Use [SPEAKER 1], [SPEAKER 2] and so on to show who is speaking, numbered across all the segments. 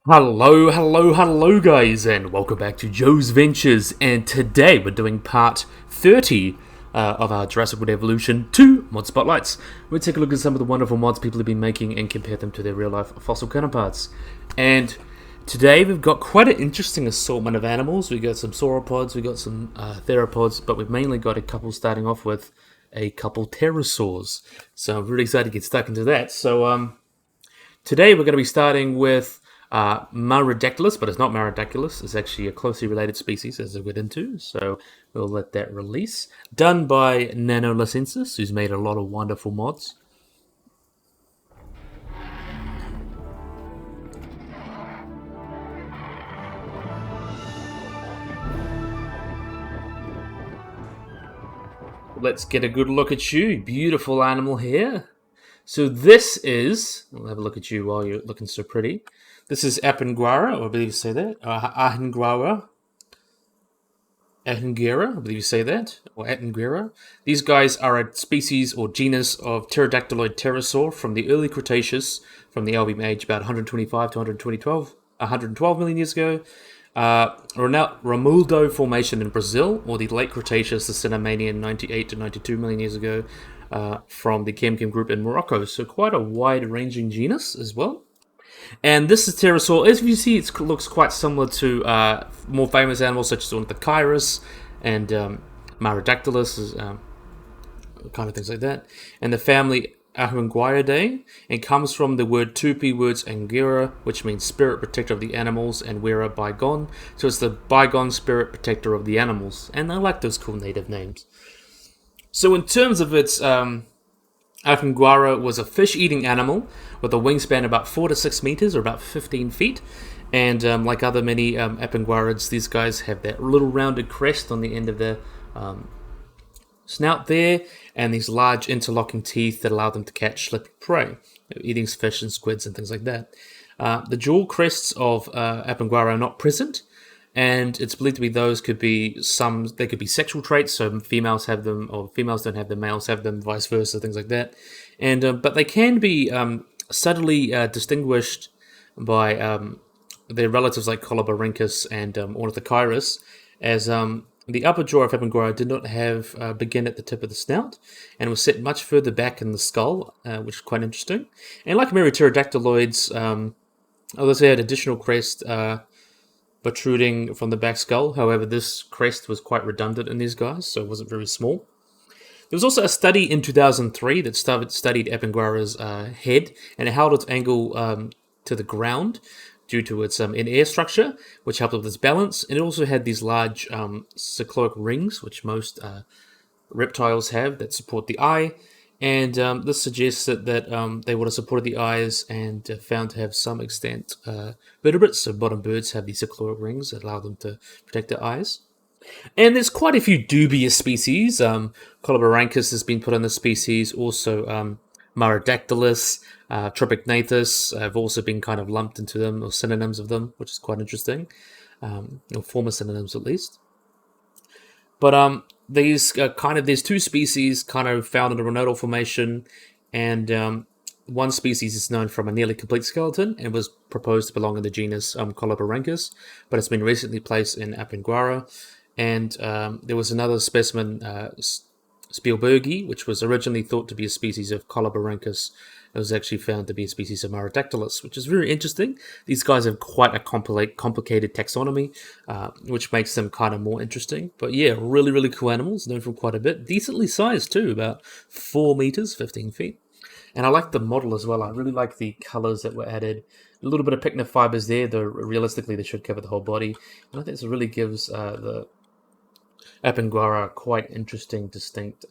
[SPEAKER 1] Hello guys, and welcome back to Joe's Ventures, and today we're doing part 30 of our Jurassic World Evolution 2 mod spotlights. We'll take a look at some of the wonderful mods people have been making and compare them to their real-life fossil counterparts. And today we've got quite an interesting assortment of animals. We've got some sauropods, we've got some theropods, but we've mainly got a couple starting off with a couple pterosaurs. So I'm really excited to get stuck into that. So today we're going to be starting with Marodactylus, but it's not Marodactylus. It's actually a closely related species, as I went into, so we'll let that release. Done by Nanolicensis, who's made a lot of wonderful mods. Let's get a good look at you. Beautiful animal here. So this is, we'll have a look at you while you're looking so pretty. This is Appenhuara, or I believe you say that. Argentinosaurus. Appenhuara, I believe you say that. Or Appenhuara. These guys are a species or genus of pterodactyloid pterosaur from the early Cretaceous, from the Albium age about 125 to 112 million years ago. Romuldo Formation in Brazil, or the late Cretaceous, the Cenomanian 98 to 92 million years ago, from the Kemkem group in Morocco. So quite a wide-ranging genus as well. And this is pterosaur. As you see, it looks quite similar to more famous animals such as Ornithochirus and Marodactylus, kind of things like that. And the family Appenhuaridae, and comes from the word Tupi words Angera, which means spirit protector of the animals, and Wera bygone. So it's the bygone spirit protector of the animals. And I like those cool native names. So in terms of its Appenhuara was a fish-eating animal with a wingspan about 4 to 6 meters, or about 15 feet. And like other many Appenhuarids, these guys have that little rounded crest on the end of their snout there, and these large interlocking teeth that allow them to catch slipping prey, eating fish and squids and things like that. The dual crests of Appenhuara are not present, and it's believed to be those could be they could be sexual traits, so females have them, or females don't have them, males have them, vice versa, things like that. And but they can be subtly distinguished by their relatives like Coloborhynchus and Ornithochirus, as the upper jaw of Appenhuara did not have begin at the tip of the snout, and was set much further back in the skull, which is quite interesting. And like many pterodactyloids, although they had additional crest protruding from the back skull. However, this crest was quite redundant in these guys, so it wasn't very small. There was also a study in 2003 that studied Appenhuara's head, and it held its angle to the ground due to its in-air structure, which helped with its balance. And it also had these large cycloic rings, which most reptiles have, that support the eye. And this suggests that they would have supported the eyes and found to have some extant vertebrates. So bottom birds have these cycloid rings that allow them to protect their eyes. And there's quite a few dubious species. Coloborhynchus has been put on the species. Also, Marodactylus, Tropicnathus have also been kind of lumped into them, or synonyms of them, which is quite interesting. Or former synonyms at least. But there's two species kind of found in the Renodal Formation, and one species is known from a nearly complete skeleton and was proposed to belong in the genus Coloborhynchus, but it's been recently placed in Appenhuara. And there was another specimen, Spielbergi, which was originally thought to be a species of Coloborhynchus. It was actually found to be a species of Marodactylus, which is very interesting. These guys have quite a complicated taxonomy, which makes them kind of more interesting. But yeah, really, really cool animals, known from quite a bit. Decently sized too, about 4 meters, 15 feet. And I like the model as well. I really like the colors that were added. A little bit of picnic fibers there, though realistically they should cover the whole body. And I think this really gives the Appenhuara quite interesting, distinct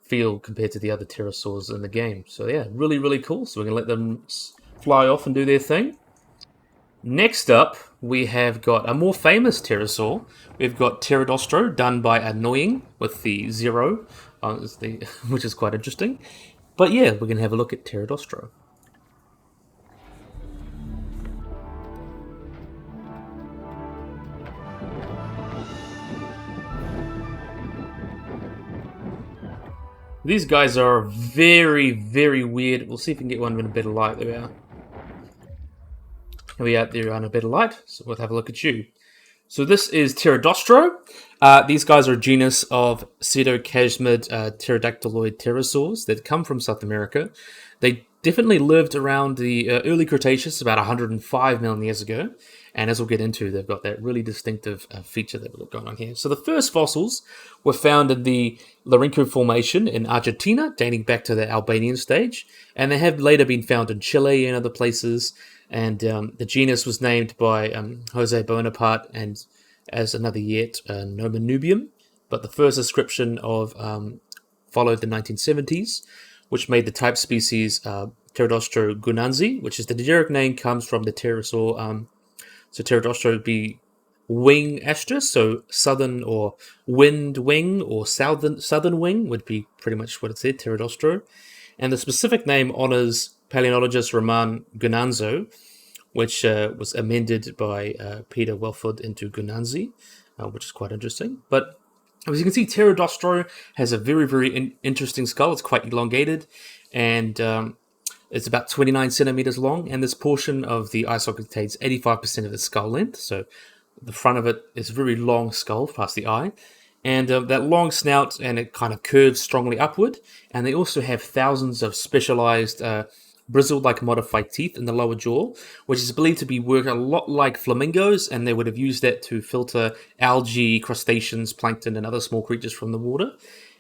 [SPEAKER 1] feel compared to the other pterosaurs in the game. So yeah, really, really cool. So we're going to let them fly off and do their thing. Next up, we have got a more famous pterosaur. We've got Pterodustro, done by Annoying, with the 0, which is quite interesting. But yeah, we're going to have a look at Pterodustro. These guys are very, very weird. We'll see if we can get one with a better light. There we are. Are we out there on a better light? So we'll have a look at you. So this is Pterodustro. These guys are a genus of cetoscamid pterodactyloid pterosaurs that come from South America. They definitely lived around the early Cretaceous, about 105 million years ago. And as we'll get into, they've got that really distinctive feature that we've got going on here. So the first fossils were found in the Larinco Formation in Argentina, dating back to the Albanian stage. And they have later been found in Chile and other places. And the genus was named by Jose Bonaparte and as another yet, Nomenubium. But the first description of followed the 1970s, which made the type species Pterodustro gunanzi, which is the generic name comes from the pterosaur. So Pterodustro would be wing asterisk, so southern or wind wing or southern wing would be pretty much what it said, Pterodustro. And the specific name honors paleontologist Roman Gunanzo, which was amended by Peter Welford into Gunanzi, which is quite interesting. But as you can see, Pterodustro has a very, very interesting skull. It's quite elongated, and it's about 29 centimeters long, and this portion of the eye socket contains 85% of the skull length, so the front of it is a very long skull past the eye, and that long snout, and it kind of curves strongly upward, and they also have thousands of specialized bristle-like modified teeth in the lower jaw, which is believed to be work a lot like flamingos, and they would have used that to filter algae, crustaceans, plankton, and other small creatures from the water.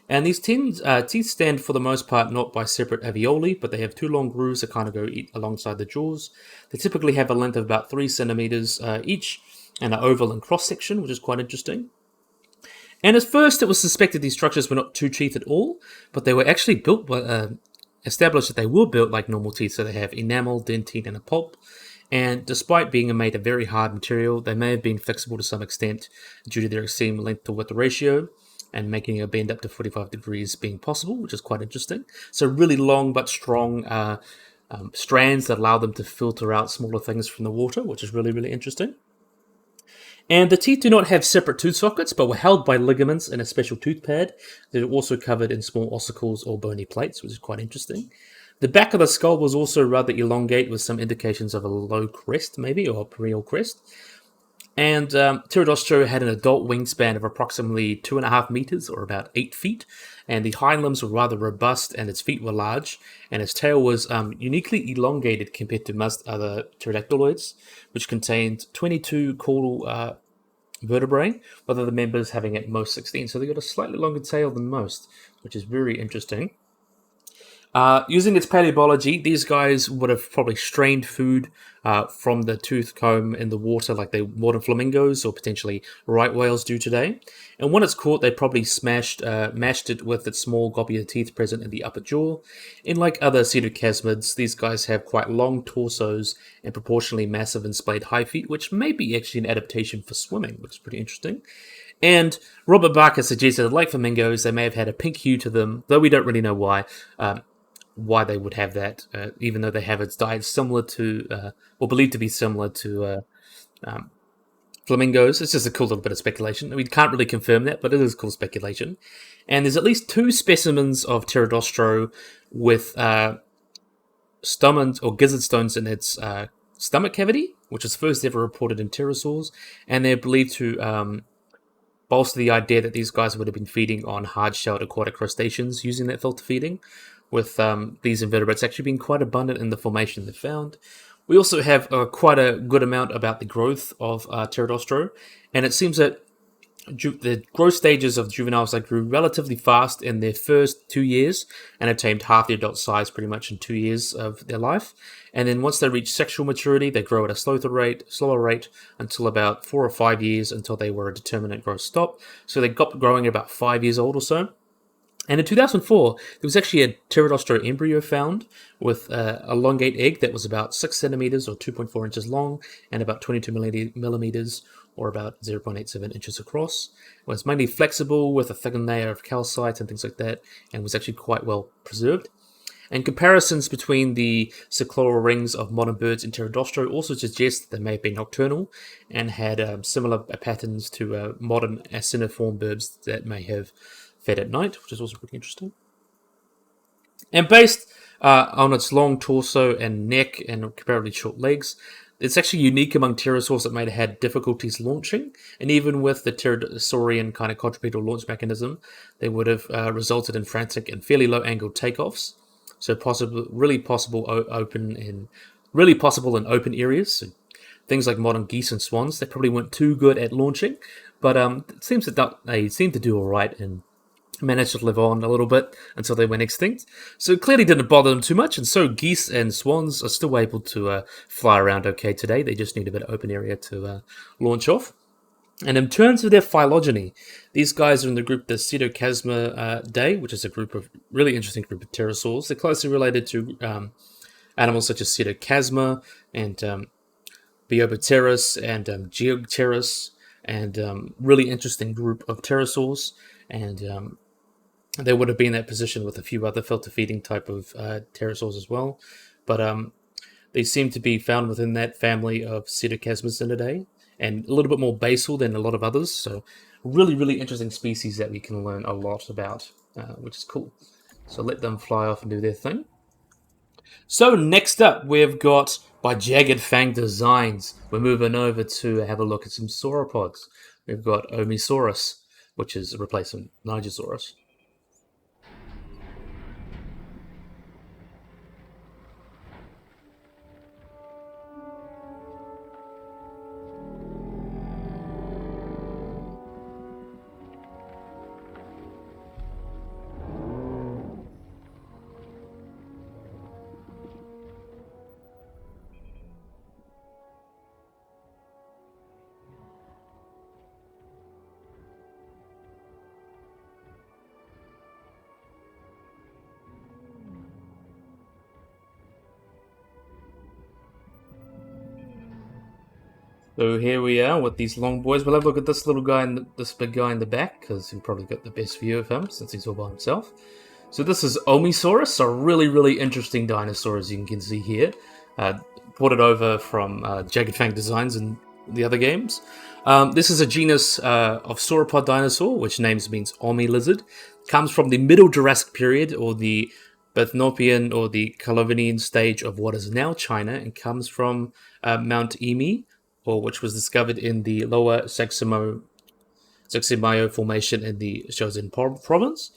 [SPEAKER 1] And these teeth stand for the most part not by separate alveoli, but they have two long grooves that kind of go alongside the jaws. They typically have a length of about 3 centimeters each, and an oval in cross-section, which is quite interesting. And at first it was suspected these structures were not two teeth at all, but they were actually built by, established that they were built like normal teeth, so they have enamel, dentine, and a pulp. And despite being made of very hard material, they may have been flexible to some extent due to their extreme length to width ratio, and making a bend up to 45 degrees being possible, which is quite interesting. So really long but strong strands that allow them to filter out smaller things from the water, which is really, really interesting. And the teeth do not have separate tooth sockets, but were held by ligaments in a special tooth pad that are also covered in small ossicles or bony plates, which is quite interesting. The back of the skull was also rather elongate, with some indications of a low crest, maybe, or a perennial crest. And Pterodustro had an adult wingspan of approximately 2.5 meters, or about 8 feet, and the hind limbs were rather robust, and its feet were large, and its tail was uniquely elongated compared to most other pterodactyloids, which contained 22 caudal vertebrae, with other members having at most 16. So they got a slightly longer tail than most, which is very interesting. Using its paleobiology, these guys would have probably strained food from the tooth comb in the water like the modern flamingos or potentially right whales do today. And when it's caught, they probably mashed it with its small globular teeth present in the upper jaw. Unlike other cetoscamids, these guys have quite long torsos and proportionally massive and splayed hind feet, which may be actually an adaptation for swimming, which is pretty interesting. And Robert Barker suggested that, like flamingos, they may have had a pink hue to them, though we don't really know why they would have that, even though they have its diet similar to, or believed to be similar to flamingos. It's just a cool little bit of speculation. We can't really confirm that, but it is cool speculation. And there's at least 2 specimens of Pterodustro with stomach or gizzard stones in its stomach cavity, which was first ever reported in pterosaurs, and they're believed to bolster the idea that these guys would have been feeding on hard-shelled aquatic crustaceans using that filter feeding, with these invertebrates actually being quite abundant in the formation they found. We also have quite a good amount about the growth of Pterodustro, and it seems that the growth stages of juveniles grew relatively fast in their first 2 years and attained half their adult size pretty much in 2 years of their life. And then once they reach sexual maturity, they grow at a slower rate until about 4 or 5 years, until they were a determinate growth stop. So they got growing at about 5 years old or so. And in 2004, there was actually a Pterodustro embryo found with an elongate egg that was about 6 centimeters or 2.4 inches long and about 22 millimeters or about 0.87 inches across. It was mainly flexible with a thin layer of calcite and things like that, and was actually quite well preserved. And comparisons between the cycloral rings of modern birds and Pterodustro also suggest that they may have been nocturnal and had similar patterns to modern aciniform birds that may have fed at night, which is also pretty interesting. And based on its long torso and neck and comparatively short legs, It's actually unique among pterosaurs that may have had difficulties launching, and even with the pterosaurian kind of quadrupedal launch mechanism, they would have resulted in frantic and fairly low angled takeoffs. So really possible in open areas. So things like modern geese and swans, they probably weren't too good at launching, but it seems that they seem to do all right and managed to live on a little bit until they went extinct. So it clearly didn't bother them too much, and so geese and swans are still able to fly around okay today. They just need a bit of open area to launch off. And in terms of their phylogeny, these guys are in the group the Pseudocasmidae, which is a group of really interesting group of pterosaurs. They're closely related to animals such as Pseudocasma and Biopterus and Geopterus, and really interesting group of pterosaurs. And they would have been in that position with a few other filter-feeding type of pterosaurs as well. But they seem to be found within that family of Pseudocasmicidae, and a little bit more basal than a lot of others. So really, really interesting species that we can learn a lot about, which is cool. So let them fly off and do their thing. So next up, we've got by Jagged Fang Designs. We're moving over to have a look at some sauropods. We've got Omisaurus, which is a replacement Nigersaurus. So here we are with these long boys. We'll have a look at this little guy and this big guy in the back, because you've probably got the best view of him since he's all by himself. So this is Omisaurus, a really, really interesting dinosaur, as you can see here. Ported over from Jagged Fang Designs and the other games. This is a genus of sauropod dinosaur, which names means Omi lizard. Comes from the Middle Jurassic period, or the Bethnopian or the Calovinian stage of what is now China, and comes from Mount Emi, or which was discovered in the lower Saxamayo Formation in the Shenzhen province.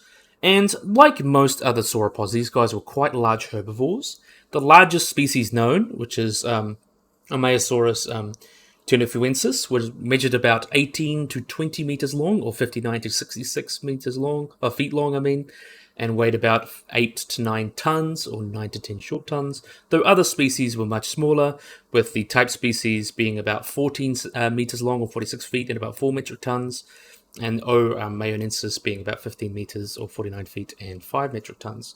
[SPEAKER 1] And like most other sauropods, these guys were quite large herbivores. The largest species known, which is Omisaurus tunifuensis, was measured about 18 to 20 meters long, or 59 to 66 meters long, or feet long, I mean, and weighed about 8 to 9 tons, or 9 to 10 short tons, though other species were much smaller, with the type species being about 14 meters long, or 46 feet, and about 4 metric tons, and O. mayonensis being about 15 meters, or 49 feet, and 5 metric tons.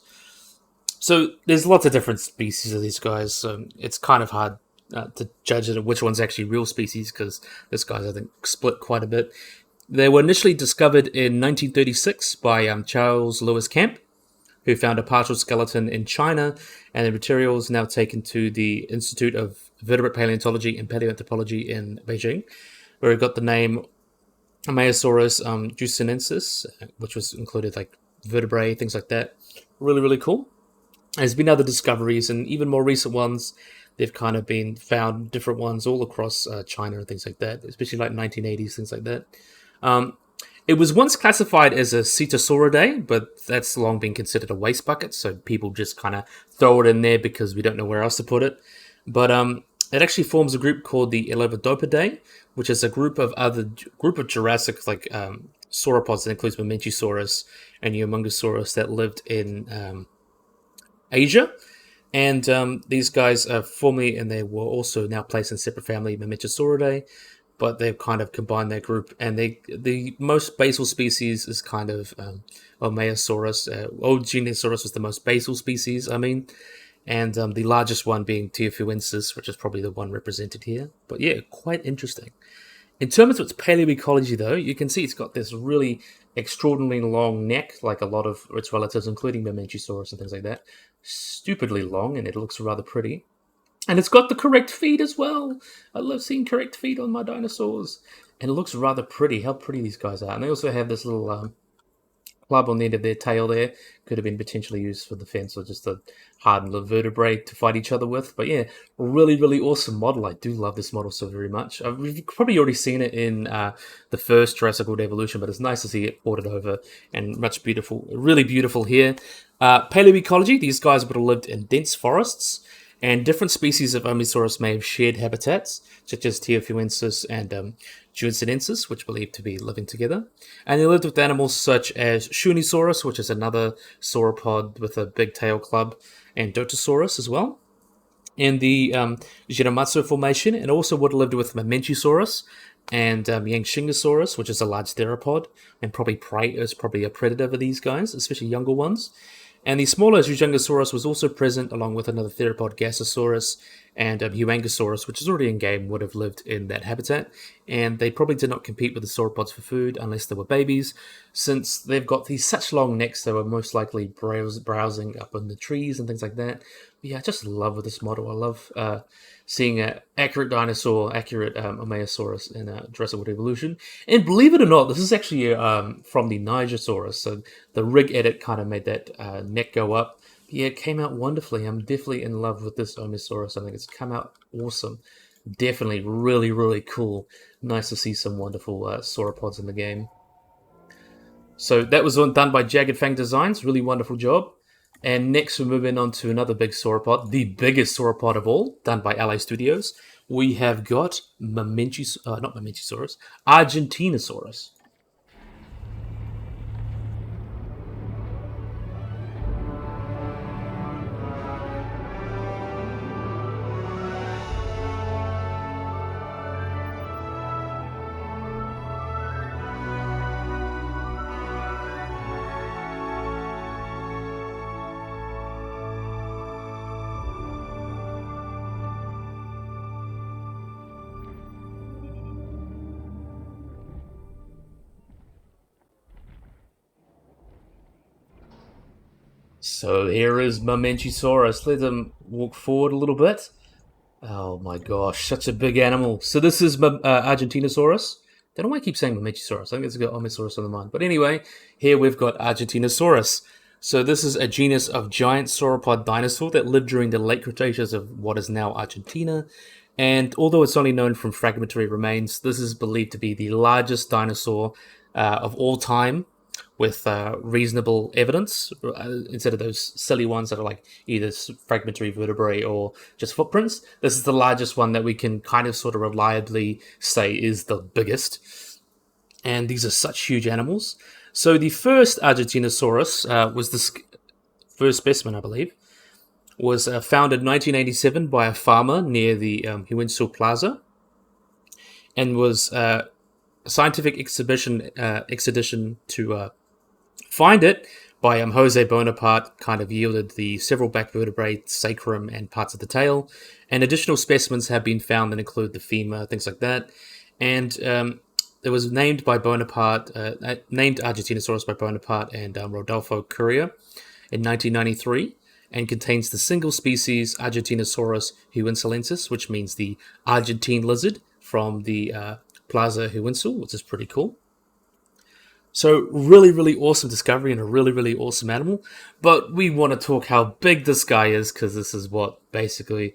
[SPEAKER 1] So there's lots of different species of these guys, so it's kind of hard to judge which one's actually real species, because this guy's, I think, split quite a bit. They were initially discovered in 1936 by Charles Lewis Camp, who found a partial skeleton in China, and the material is now taken to the Institute of Vertebrate Paleontology and Paleoanthropology in Beijing, where it got the name Omisaurus jucinensis, which was included like vertebrae, things like that. Really, really cool. There's been other discoveries, and even more recent ones. They've kind of been found different ones all across China and things like that, especially like 1980s, things like that. It was once classified as a Cetosauridae, but that's long been considered a waste bucket, so people just kind of throw it in there because we don't know where else to put it. But it actually forms a group called the Elevatopidae, which is a group of Jurassic sauropods that includes Mamenchisaurus and Humongosaurus that lived in Asia. And these guys are formerly, and they were also now placed in separate family, Mamenchisauridae, but they've kind of combined their group, and the most basal species is kind of Omeasaurus. Argentinosaurus was the most basal species, and the largest one being Teophuensis, which is probably the one represented here. But yeah, quite interesting. In terms of its paleoecology, though, you can see it's got this really extraordinarily long neck, like a lot of its relatives, including Mamenchisaurus and things like that. Stupidly long, and it looks rather pretty. And it's got the correct feet as well. I love seeing correct feet on my dinosaurs. And it looks rather pretty, how pretty these guys are. And they also have this little club on the end of their tail there could have been potentially used for defense or just a hardened little vertebrae to fight each other with. But yeah, really, really awesome model. I do love this model so very much. We've probably already seen it in the first Jurassic World Evolution, but it's nice to see it ported over and much beautiful, really beautiful here. Paleoecology, these guys would have lived in dense forests, and different species of Omisaurus may have shared habitats, such as Teophuensis and Juicenensis, which are believed to be living together. And they lived with animals such as Shunisaurus, which is another sauropod with a big tail club, and Dotosaurus as well. In the Jiramatsu Formation, and also would have lived with Mamenchisaurus and Yangshingosaurus, which is a large theropod, and probably prey is probably a predator for these guys, especially younger ones. And the smaller Zhujangosaurus was also present, along with another theropod, Gasosaurus, and Huangosaurus, which is already in game, would have lived in that habitat. And they probably did not compete with the sauropods for food unless they were babies. Since they've got these such long necks, they were most likely browsing up in the trees and things like that. But yeah, I just love this model. I love seeing an accurate dinosaur, accurate Omisaurus in Jurassic World Evolution. And believe it or not, this is actually from the Nigersaurus. So the rig edit kind of made that neck go up. But yeah, it came out wonderfully. I'm definitely in love with this Omisaurus. I think it's come out awesome. Definitely really, really cool. Nice to see some wonderful sauropods in the game. So that was done by Jagged Fang Designs. Really wonderful job. And next we're moving on to another big sauropod, the biggest sauropod of all, done by LA Studios. We have got not Mamenchisaurus, Argentinosaurus. So here is Mamenchisaurus. Let him walk forward a little bit. Oh my gosh, such a big animal. So this is Argentinosaurus. Don't know why I keep saying Mamenchisaurus. I think it's got Omisaurus on the mind. But anyway, here we've got Argentinosaurus. So this is a genus of giant sauropod dinosaur that lived during the late Cretaceous of what is now Argentina. And although it's only known from fragmentary remains, this is believed to be the largest dinosaur of all time, with reasonable evidence instead of those silly ones that are like either fragmentary vertebrae or just footprints. This is the largest one that we can kind of sort of reliably say is the biggest. And these are such huge animals. So the first Argentinosaurus was this first specimen, I believe, was found in 1987 by a farmer near the Huinsul Plaza, and was a scientific expedition to find it by Jose Bonaparte kind of yielded the several back vertebrae, sacrum, and parts of the tail. And additional specimens have been found that include the femur, things like that. And it was named by Bonaparte, named Argentinosaurus by Bonaparte and Rodolfo Curia in 1993, and contains the single species Argentinosaurus huinsulensis, which means the Argentine lizard from the Plaza Huinsul, which is pretty cool. So really, really awesome discovery and a really, really awesome animal. But we want to talk how big this guy is, because this is what basically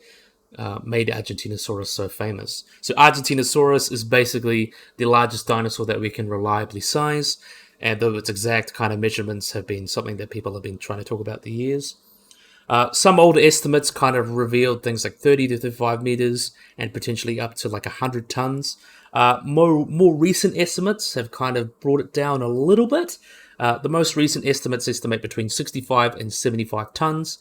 [SPEAKER 1] made Argentinosaurus so famous. So Argentinosaurus is basically the largest dinosaur that we can reliably size, and though its exact kind of measurements have been something that people have been trying to talk about the years. Some older estimates kind of revealed things like 30 to 35 meters and potentially up to like 100 tons. More recent estimates have kind of brought it down a little bit. The most recent estimates estimate between 65 and 75 tons,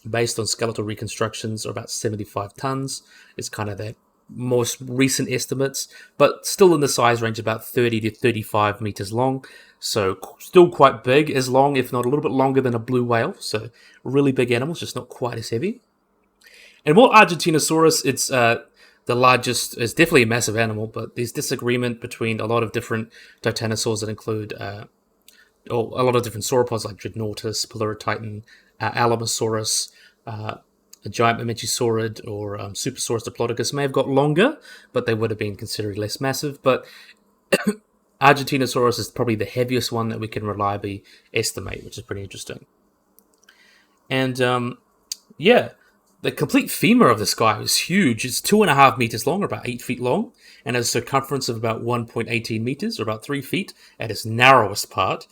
[SPEAKER 1] based on skeletal reconstructions, or about 75 tons is kind of that most recent estimates, but still in the size range about 30 to 35 meters long. So still quite big, as long, if not a little bit longer than a blue whale. So really big animals, just not quite as heavy. And while Argentinosaurus, it's the largest, is definitely a massive animal, but there's disagreement between a lot of different titanosaurs that include or a lot of different sauropods like Dreadnoughtus, Pterodustro, Alamosaurus, a giant Mamenchisaurid, or Supersaurus diplodocus may have got longer, but they would have been considered less massive. But Argentinosaurus is probably the heaviest one that we can reliably estimate, which is pretty interesting. And yeah, the complete femur of this guy is huge. It's 2.5 meters long, or about 8 feet long, and has a circumference of about 1.18 meters, or about 3 feet at its narrowest part.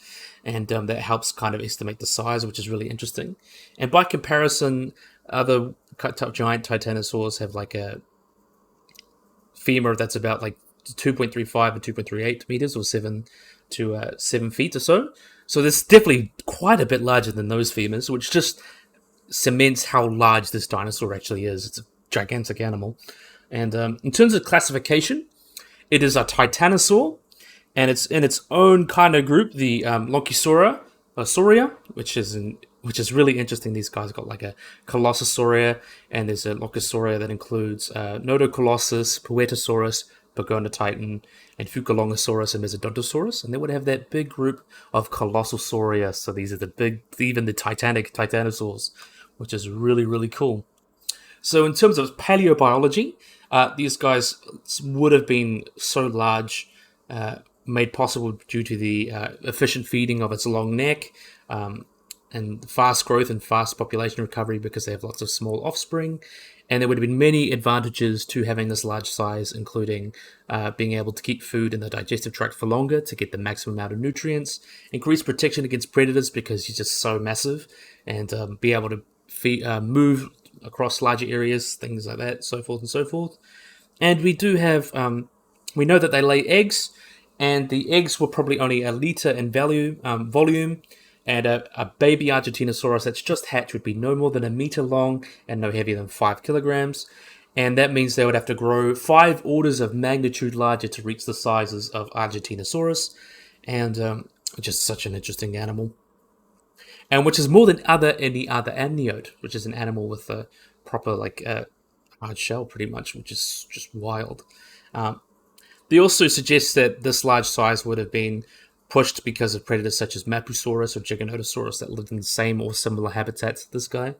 [SPEAKER 1] And that helps kind of estimate the size, which is really interesting. And by comparison, other giant titanosaurs have like a femur that's about like 2.35 and 2.38 meters, or 7 feet or so. So this is definitely quite a bit larger than those femurs, which just cements how large this dinosaur actually is. It's a gigantic animal. And in terms of classification, it is a titanosaur, and it's in its own kind of group, the Lonkosauria, which is really interesting. These guys got like a Colossosauria, and there's a Lonkosauria that includes Nodocolossus, Poetosaurus, Titan, and Fukulongosaurus and Mesodontosaurus, and they would have that big group of Colossosauria. So these are the big, even the Titanic titanosaurs, which is really, really cool. So in terms of paleobiology, these guys would have been so large, made possible due to the efficient feeding of its long neck, and fast growth and fast population recovery because they have lots of small offspring. And there would have been many advantages to having this large size, including being able to keep food in the digestive tract for longer to get the maximum amount of nutrients, increase protection against predators because he's just so massive, and be able to move across larger areas, things like that, so forth and so forth. And we do have, we know that they lay eggs, and the eggs were probably only a litre in volume, and a baby Argentinosaurus that's just hatched would be no more than 1 meter long and no heavier than 5 kilograms. And that means they would have to grow 5 orders of magnitude larger to reach the sizes of Argentinosaurus. And just such an interesting animal. And which is more than any other amniote, which is an animal with a proper hard shell pretty much, which is just wild. They also suggest that this large size would have been pushed because of predators such as Mapusaurus or Giganotosaurus that lived in the same or similar habitats as this guy,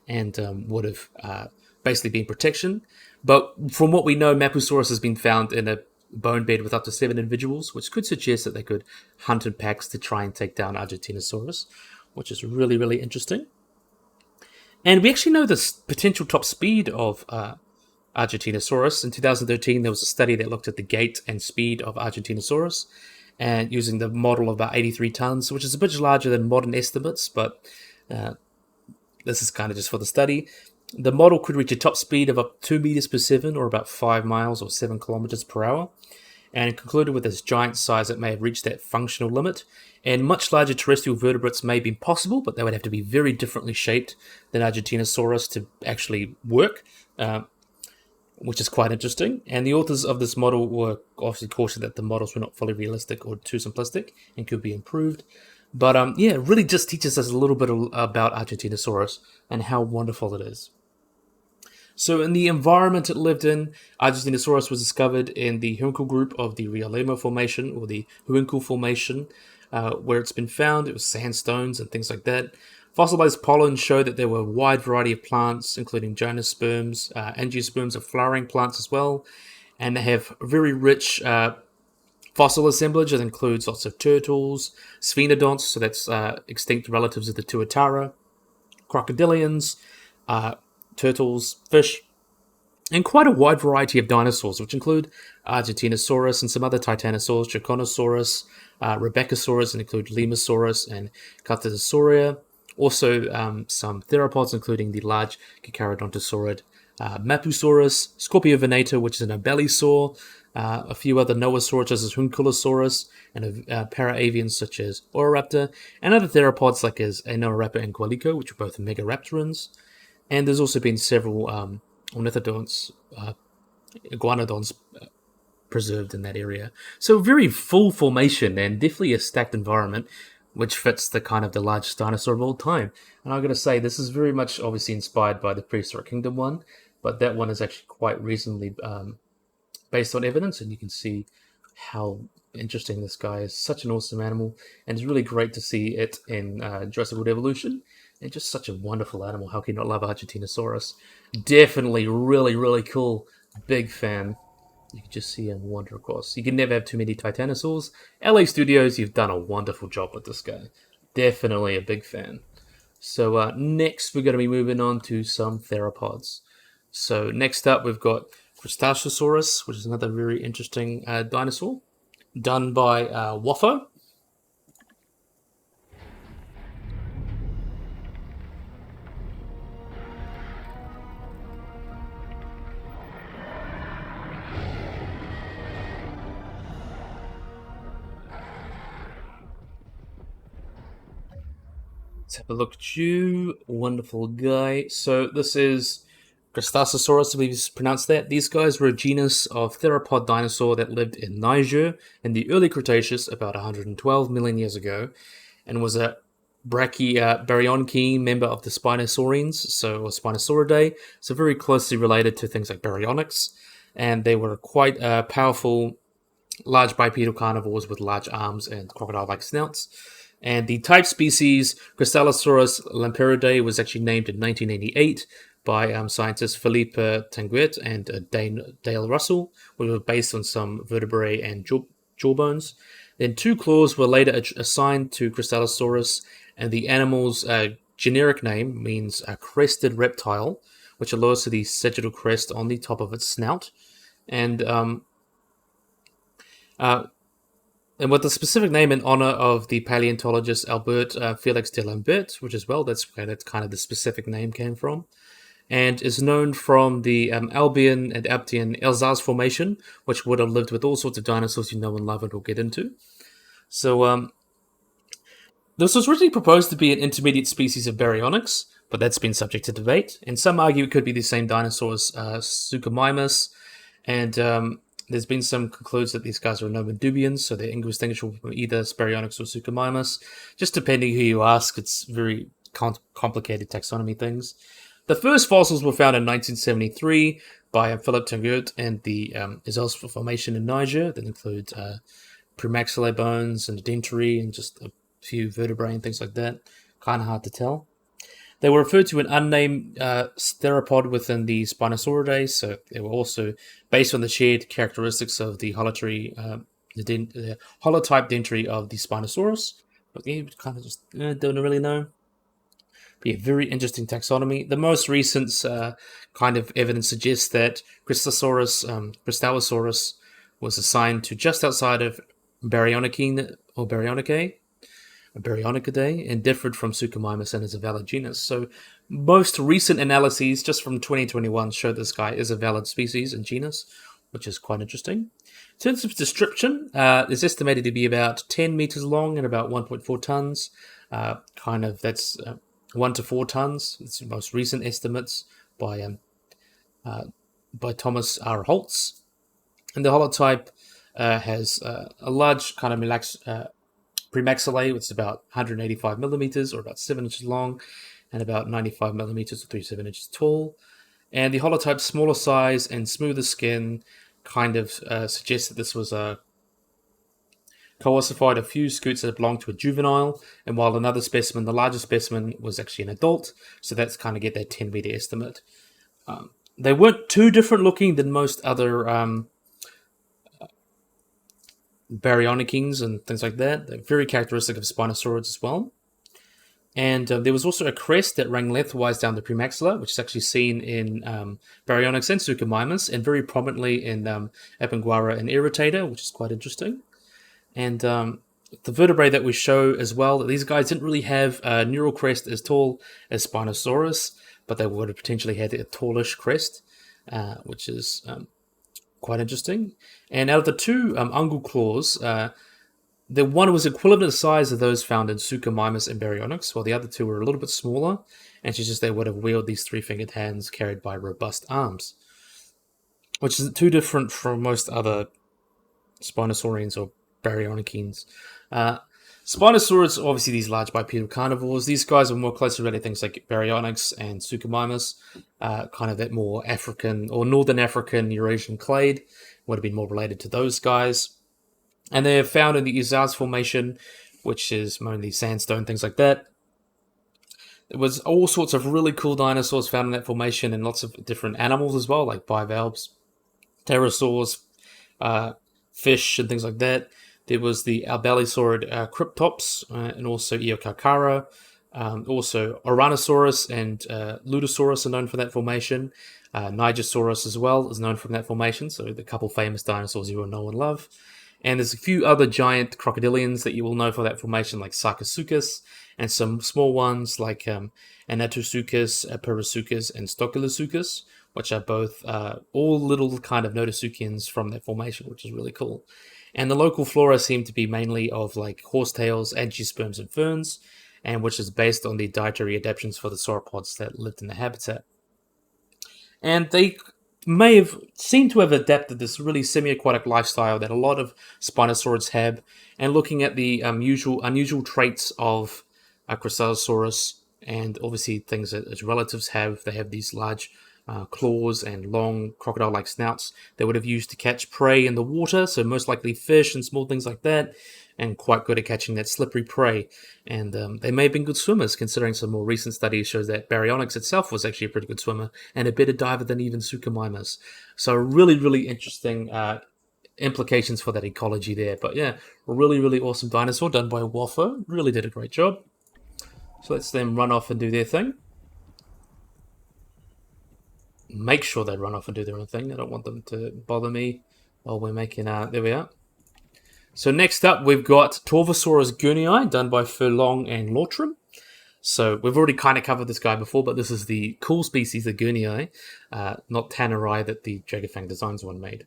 [SPEAKER 1] and would have basically been protection. But from what we know, Mapusaurus has been found in a bone bed with up to 7 individuals, which could suggest that they could hunt in packs to try and take down Argentinosaurus, which is really, really interesting. And we actually know the potential top speed of Argentinosaurus. In 2013, there was a study that looked at the gait and speed of Argentinosaurus, and using the model of about 83 tons, which is a bit larger than modern estimates, but this is kind of just for the study. The model could reach a top speed of up 2 meters per second, or about 5 miles or 7 kilometers per hour, and it concluded with its giant size it may have reached that functional limit, and much larger terrestrial vertebrates may be possible, but they would have to be very differently shaped than Argentinosaurus to actually work, which is quite interesting. And the authors of this model were obviously cautioned that the models were not fully realistic or too simplistic and could be improved. But yeah, it really just teaches us a little bit about Argentinosaurus and how wonderful it is. So in the environment it lived in, Argentinosaurus was discovered in the Huincal group of the Riolema Formation, or the Huincal Formation, where it's been found. It was sandstones and things like that. Fossilized pollen show that there were a wide variety of plants, including gymnosperms, angiosperms of flowering plants as well, and they have very rich fossil assemblage that includes lots of turtles, sphenodonts, so that's extinct relatives of the tuatara, crocodilians, turtles, fish, and quite a wide variety of dinosaurs, which include Argentinosaurus and some other titanosaurs, Trichonosaurus, Rebeccasaurus, and include Lemosaurus and Critasauria. Also, some theropods, including the large Carcharodontosaurid Mapusaurus, Scorpiovenator, which is an obelisaur, a few other noasaurs such as Hunculosaurus, and paraavians such as Ororaptor, and other theropods like as Anoraptor and Gualico, which are both megaraptorans. And there's also been several ornithodonts, iguanodons preserved in that area. So very full formation and definitely a stacked environment, which fits the kind of the largest dinosaur of all time. And I'm going to say this is very much obviously inspired by the Prehistoric Kingdom one, but that one is actually quite recently based on evidence, and you can see how interesting this guy is. Such an awesome animal, and it's really great to see it in Jurassic World Evolution, and just such a wonderful animal. How can you not love Argentinosaurus? Definitely really, really cool. Big fan. You can just see him wander across. You can never have too many Titanosaurs. LA Studios, you've done a wonderful job with this guy. Definitely a big fan. So next we're going to be moving on to some theropods. So next up we've got Cristasaurus, which is another very interesting dinosaur, done by Waffo. Let's have a look at you, wonderful guy. So this is Cristasaurus, I believe you pronounced that. These guys were a genus of theropod dinosaur that lived in Niger in the early Cretaceous about 112 million years ago, and was a baryonychine member of the Spinosaurians, or Spinosauridae, so very closely related to things like baryonyx, and they were quite powerful, large bipedal carnivores with large arms and crocodile-like snouts. And the type species Cristasaurus lamperidae was actually named in 1988 by scientists Philippe Tanguet and Dale Russell, which were based on some vertebrae and jawbones. Then 2 claws were later assigned to Cristasaurus, and the animal's generic name means a crested reptile, which alludes to the sagittal crest on the top of its snout. And with the specific name in honor of the paleontologist Albert Felix de Lambert, which as well, that's where that kind of the specific name came from, and is known from the Albian and Aptian Alsace Formation, which would have lived with all sorts of dinosaurs you know and love and we'll get into. So this was originally proposed to be an intermediate species of baryonyx, but that's been subject to debate, and some argue it could be the same dinosaur as Suchomimus, and there's been some concludes that these guys are nomen so they're indistinguishable from either Baryonyx or Suchomimus. Just depending who you ask, it's very complicated taxonomy things. The first fossils were found in 1973 by Philip Tanguert and the Alsace Formation in Niger. That includes premaxillary bones and dentary and just a few vertebrae and things like that. Kind of hard to tell. They were referred to an unnamed theropod within the Spinosauridae, so they were also based on the shared characteristics of the holotype dentary of the Spinosaurus. But yeah, kind of just don't really know. But yeah, very interesting taxonomy. The most recent kind of evidence suggests that Cristasaurus was assigned to just outside of Baryonychine or Baryonychae, Baryonychidae, and differed from Suchomimus and is a valid genus. So most recent analyses just from 2021 show this guy is a valid species and genus, which is quite interesting. In terms of description, it's estimated to be about 10 meters long and about 1.4 tons. That's 1 to 4 tons. It's the most recent estimates by Thomas R. Holtz. And the holotype has a large kind of premaxillary, which is about 185 millimeters or about 7 inches long, and about 95 millimeters or 37 inches tall. And the holotype's smaller size and smoother skin kind of suggests that this was a co-ossified a few scutes that belonged to a juvenile, and while another specimen, the larger specimen, was actually an adult. So that's kind of get that 10-meter estimate. They weren't too different looking than most other baryonychines and things like that. They're very characteristic of Spinosaurids as well. And there was also a crest that ran lengthwise down the premaxilla, which is actually seen in Baryonyx and Suchomimus, and very prominently in Appenhuara and Irritator, which is quite interesting. And the vertebrae that we show as well, these guys didn't really have a neural crest as tall as Spinosaurus, but they would have potentially had a tallish crest, which is quite interesting. And out of the 2 ungual claws, the one was equivalent in size of those found in Suchomimus and Baryonyx, while the other 2 were a little bit smaller, and it's just they would have wielded these 3-fingered hands carried by robust arms, which is too different from most other Spinosaurians or Baryonychines. Spinosaurids are obviously these large bipedal carnivores. These guys are more closely related to things like Baryonyx and Suchomimus, kind of that more African or Northern African Eurasian clade, would have been more related to those guys. And they're found in the Alsace Formation, which is mainly sandstone, things like that. There was all sorts of really cool dinosaurs found in that formation and lots of different animals as well, like bivalves, pterosaurs, fish and things like that. There was the albelisaurid cryptops and also Eocarcara. Also, Oranosaurus and Ludosaurus are known for that formation. Nigersaurus as well is known from that formation, so the couple famous dinosaurs you will know and love. And there's a few other giant crocodilians that you will know for that formation, like Sarcosuchus, and some small ones like Anatosuchus, Parasuchus, and Stochylosuchus, which are both all little kind of notosuchians from that formation, which is really cool. And the local flora seem to be mainly of like horsetails, angiosperms, and ferns, and which is based on the dietary adaptations for the sauropods that lived in the habitat. And they may have seemed to have adapted this really semi-aquatic lifestyle that a lot of spinosaurids have. And looking at the unusual traits of Cristasaurus, and obviously things that its relatives have, they have these large claws and long crocodile-like snouts they would have used to catch prey in the water, so most likely fish and small things like that, and quite good at catching that slippery prey. And they may have been good swimmers, considering some more recent studies shows that Baryonyx itself was actually a pretty good swimmer and a better diver than even Suchomimus. So really, really interesting implications for that ecology there. But yeah, a really, really awesome dinosaur done by Waffo. Really did a great job. So let's them run off and do their thing. Make sure they run off and do their own thing. I don't want them to bother me while we're making... there we are. So next up, we've got Torvosaurus gunai, done by Furlong and Lautram. So we've already kind of covered this guy before, but this is the cool species, the gunai, not Tannerai that the Jagerfang Designs one made.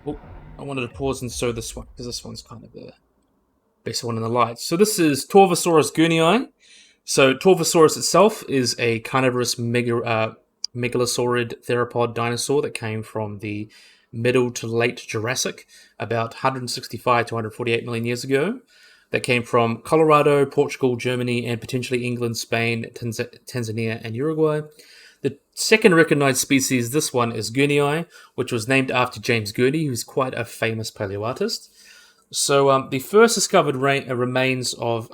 [SPEAKER 1] Oh, I wanted to pause and show this one, because this one's kind of the best one in the light. So this is Torvosaurus gunai. So Torvosaurus itself is a carnivorous megalosaurid theropod dinosaur that came from the middle to late Jurassic, about 165 to 148 million years ago. That came from Colorado, Portugal, Germany, and potentially England, Spain, Tanzania, and Uruguay. The second recognized species, this one, is gunai, which was named after James Gurney, who's quite a famous paleoartist. So the first discovered remains of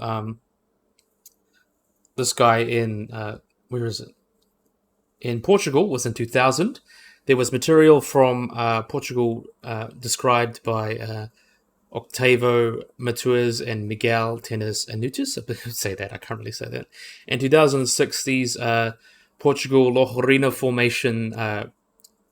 [SPEAKER 1] this guy in, where is it? In Portugal was in 2000. There was material from Portugal described by Octavio Matuas and Miguel Tenes Anutis. I could say that, I can't really say that. In 2006, these Portugal Lojorina Formation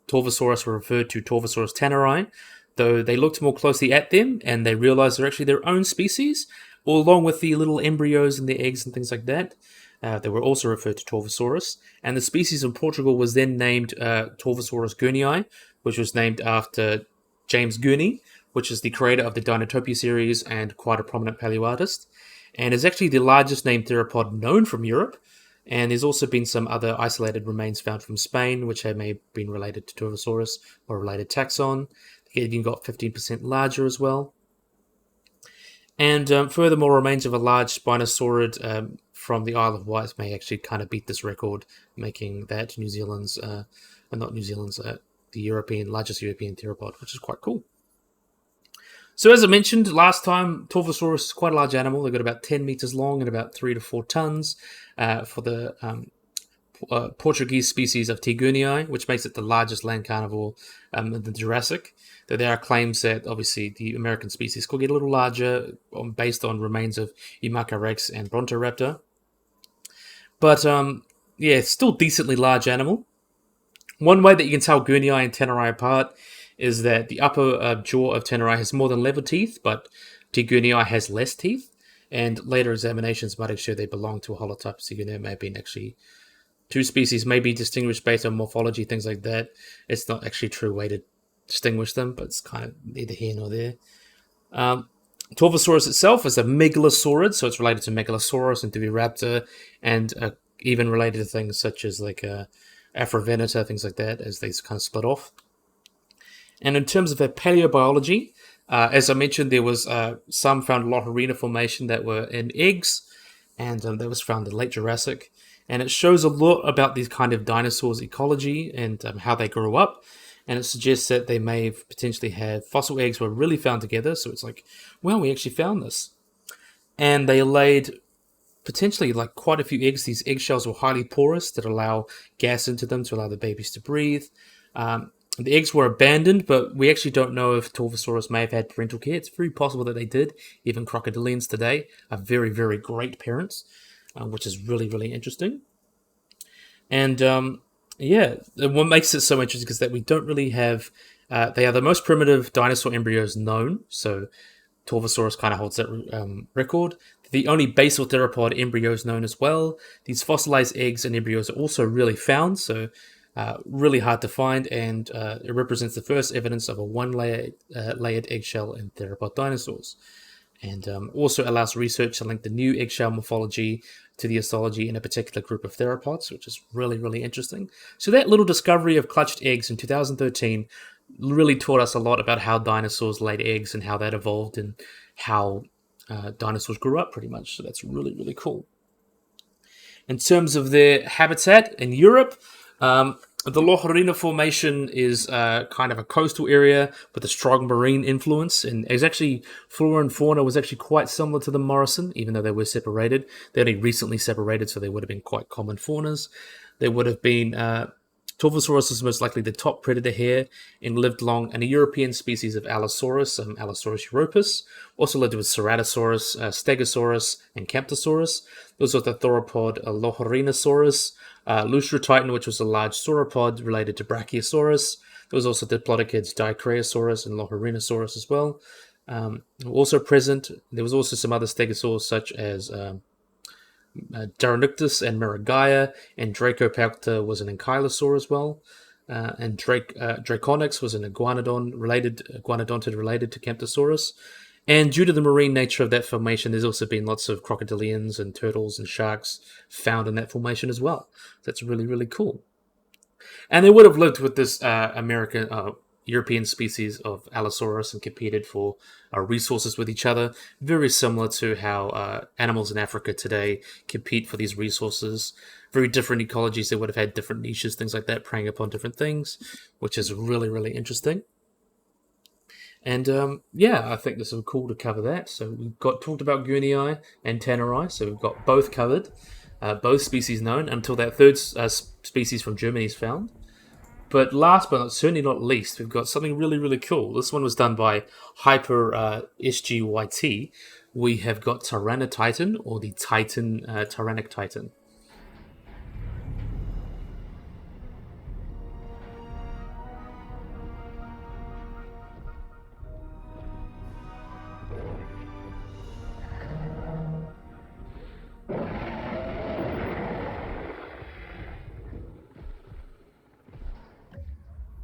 [SPEAKER 1] Torvosaurus were referred to Torvosaurus tannerai, though they looked more closely at them and they realized they're actually their own species, along with the little embryos and the eggs and things like that. They were also referred to Torvosaurus, and the species in Portugal was then named Torvosaurus gunai, which was named after James Gurney, which is the creator of the Dinotopia series and quite a prominent paleoartist, and is actually the largest named theropod known from Europe. And there's also been some other isolated remains found from Spain, which may have been related to Torvosaurus or related taxon. It even got 15% larger as well. And furthermore, remains of a large spinosaurid from the Isle of Wight may actually kind of beat this record, making that New Zealand's, the largest European theropod, which is quite cool. So as I mentioned last time, Torvosaurus is quite a large animal. They've got about 10 meters long and about 3 to 4 tons for the Portuguese species of T. gunai, which makes it the largest land carnivore in the Jurassic. Though there are claims that obviously the American species could get a little larger based on remains of Umaca rex and Brontoraptor. But yeah, it's still a decently large animal. One way that you can tell gunai and tannerai apart is that the upper jaw of tannerai has more than 11 teeth, but T. gunai has less teeth. And later examinations might have shown they belong to a holotype. So there may have been actually two species, may be distinguished based on morphology, things like that. It's not actually a true way to distinguish them, but it's kind of neither here nor there. Torvosaurus itself is a megalosaurid, so it's related to Megalosaurus and Raptor, and even related to things such as like Afroveneta, things like that, as they kind of split off. And in terms of their paleobiology, as I mentioned, there was some found Lojorina formation that were in eggs, and that was found in late Jurassic. And it shows a lot about these kind of dinosaurs' ecology and how they grew up. and it suggests that they may have potentially had fossil eggs were really found together. So it's like, well, we actually found this, and they laid potentially like quite a few eggs. These eggshells were highly porous that allow gas into them to allow the babies to breathe. The eggs were abandoned, but we actually don't know if Torvosaurus may have had parental care. It's very possible that they did. Even crocodilians today are very, very great parents, which is really, really interesting. And what makes it so interesting is that we don't really have. They are the most primitive dinosaur embryos known. So Torvosaurus kind of holds that record. The only basal theropod embryos known as well. These fossilized eggs and embryos are also really found, so really hard to find, and it represents the first evidence of a one-layered eggshell in theropod dinosaurs. And also allows research to link the new eggshell morphology to the histology in a particular group of theropods, which is really, really interesting. So that little discovery of clutched eggs in 2013 really taught us a lot about how dinosaurs laid eggs and how that evolved and how dinosaurs grew up, pretty much. So that's really, really cool. In terms of their habitat in Europe, the Lojorina Formation is kind of a coastal area with a strong marine influence, and it's actually flora and fauna was actually quite similar to the Morrison, even though they were separated. They only recently separated, so they would have been quite common faunas. There would have been Torvosaurus is most likely the top predator here and lived long in a European species of Allosaurus, Allosaurus europus. Also lived with Ceratosaurus, Stegosaurus, and Camptosaurus. Those are the theropod Lojorinosaurus, Titan, which was a large sauropod related to Brachiosaurus. There was also Diplodocids, Dicraeosaurus, and Lojorinosaurus as well. Also present, there was also some other stegosaurs such as Tyrannotitan and Miragaia, and Dracopelta was an ankylosaur as well. And Draconix was an iguanodontid related to Camptosaurus. And due to the marine nature of that formation, there's also been lots of crocodilians and turtles and sharks found in that formation as well. That's really, really cool. And they would have lived with this European species of Allosaurus and competed for resources with each other, very similar to how animals in Africa today compete for these resources. Very different ecologies. They would have had different niches, things like that, preying upon different things, which is really, really interesting. And I think this is cool to cover that. So we've talked about gunai and tannerai, so we've got both covered, both species known until that third species from Germany is found. But last but certainly not least, we've got something really, really cool. This one was done by Hyper JWE2. We have got Tyrannotitan, or the Tyrannic Titan.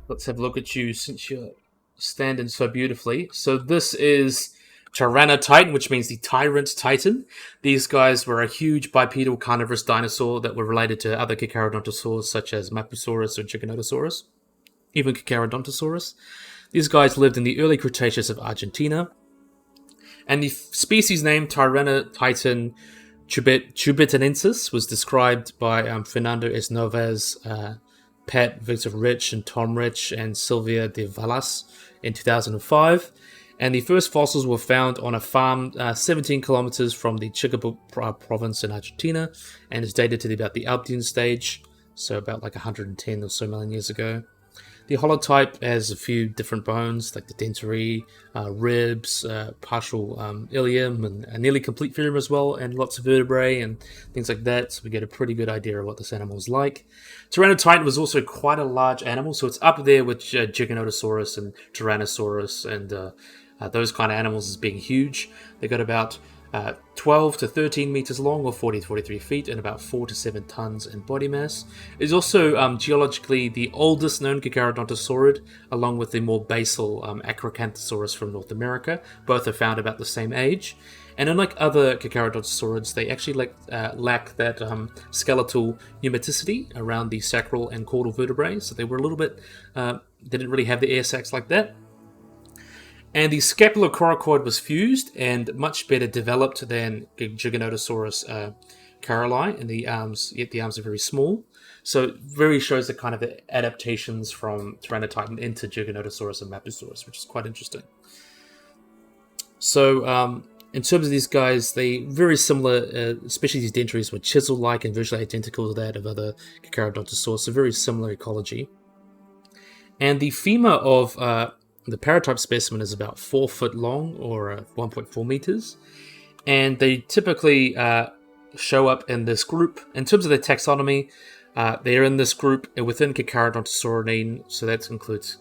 [SPEAKER 1] Let's have a look at you since you're standing so beautifully. So this is Tyrannotitan, which means the Tyrant Titan. These guys were a huge bipedal carnivorous dinosaur that were related to other Carcharodontosaurs such as Mapusaurus or Giganotosaurus, even Carcharodontosaurus. These guys lived in the early Cretaceous of Argentina. And the species name Tyrannotitan chubitanensis was described by Fernando S. Novas, Pat Victor Rich and Tom Rich and Silvia de Vallas in 2005. And the first fossils were found on a farm 17 kilometers from the Chicabu province in Argentina, and is dated to about the Albian stage, so about like 110 or so million years ago. The holotype has a few different bones, like the dentary, ribs, partial ilium, and a nearly complete femur as well, and lots of vertebrae and things like that, so we get a pretty good idea of what this animal is like. Tyrannotitan was also quite a large animal, so it's up there with Giganotosaurus and Tyrannosaurus and those kind of animals as being huge. They got about 12 to 13 meters long, or 40 to 43 feet, and about 4 to 7 tons in body mass. It is also geologically the oldest known Carcharodontosaurid, along with the more basal Acrocanthosaurus from North America. Both are found about the same age. And unlike other Carcharodontosaurids, they actually lack that skeletal pneumaticity around the sacral and caudal vertebrae, so they were a little bit, they didn't really have the air sacs like that. And the scapulocoracoid was fused and much better developed than Giganotosaurus caroli, and the arms, yet the arms are very small. So it very shows the kind of the adaptations from Tyrannotitan into Giganotosaurus and Mapusaurus, which is quite interesting. So in terms of these guys, they very similar, especially these dentaries were chisel-like and virtually identical to that of other Carcharodontosaurs, so very similar ecology. And the femur of the paratype specimen is about 4 foot long, or 1.4 meters, and they typically show up in this group. In terms of their taxonomy, they're in this group within Carcharodontosaurinine, so that includes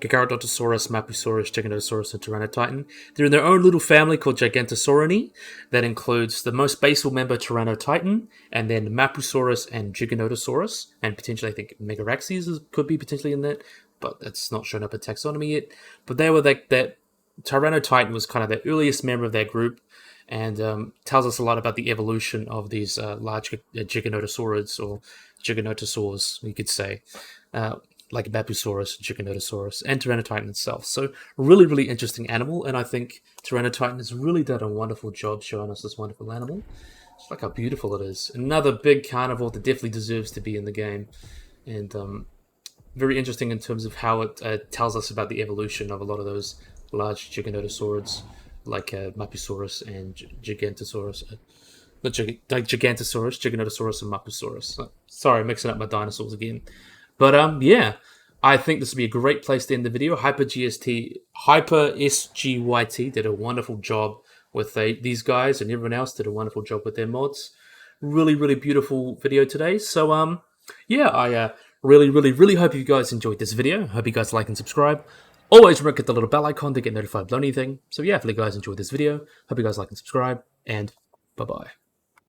[SPEAKER 1] Carcharodontosaurus, Mapusaurus, Giganotosaurus, and Tyrannotitan. They're in their own little family called Gigantosaurinae. That includes the most basal member, Tyrannotitan, and then Mapusaurus and Giganotosaurus, and potentially I think Megaraxes could be potentially in that, but that's not shown up in taxonomy yet. But they were that Tyrannotitan was kind of the earliest member of that group, and tells us a lot about the evolution of these large Giganotosaurids, or Giganotosaurs, you could say. Like Mapusaurus, Giganotosaurus, and Tyrannotitan itself. So really, really interesting animal, and I think Tyrannotitan has really done a wonderful job showing us this wonderful animal. Just like how beautiful it is. Another big carnivore that definitely deserves to be in the game, and very interesting in terms of how it tells us about the evolution of a lot of those large Giganotosaurids, like Mapusaurus and Gigantosaurus. Gigantosaurus, Giganotosaurus, and Mapusaurus. Sorry, mixing up my dinosaurs again. But yeah, I think this would be a great place to end the video. Hyper SGYT did a wonderful job with these guys, and everyone else did a wonderful job with their mods. Really, really beautiful video today. So yeah, I really, really, really hope you guys enjoyed this video. Hope you guys like and subscribe. Always remember to hit the little bell icon to get notified of anything. So yeah, if you guys enjoyed this video, hope you guys like and subscribe, and bye-bye.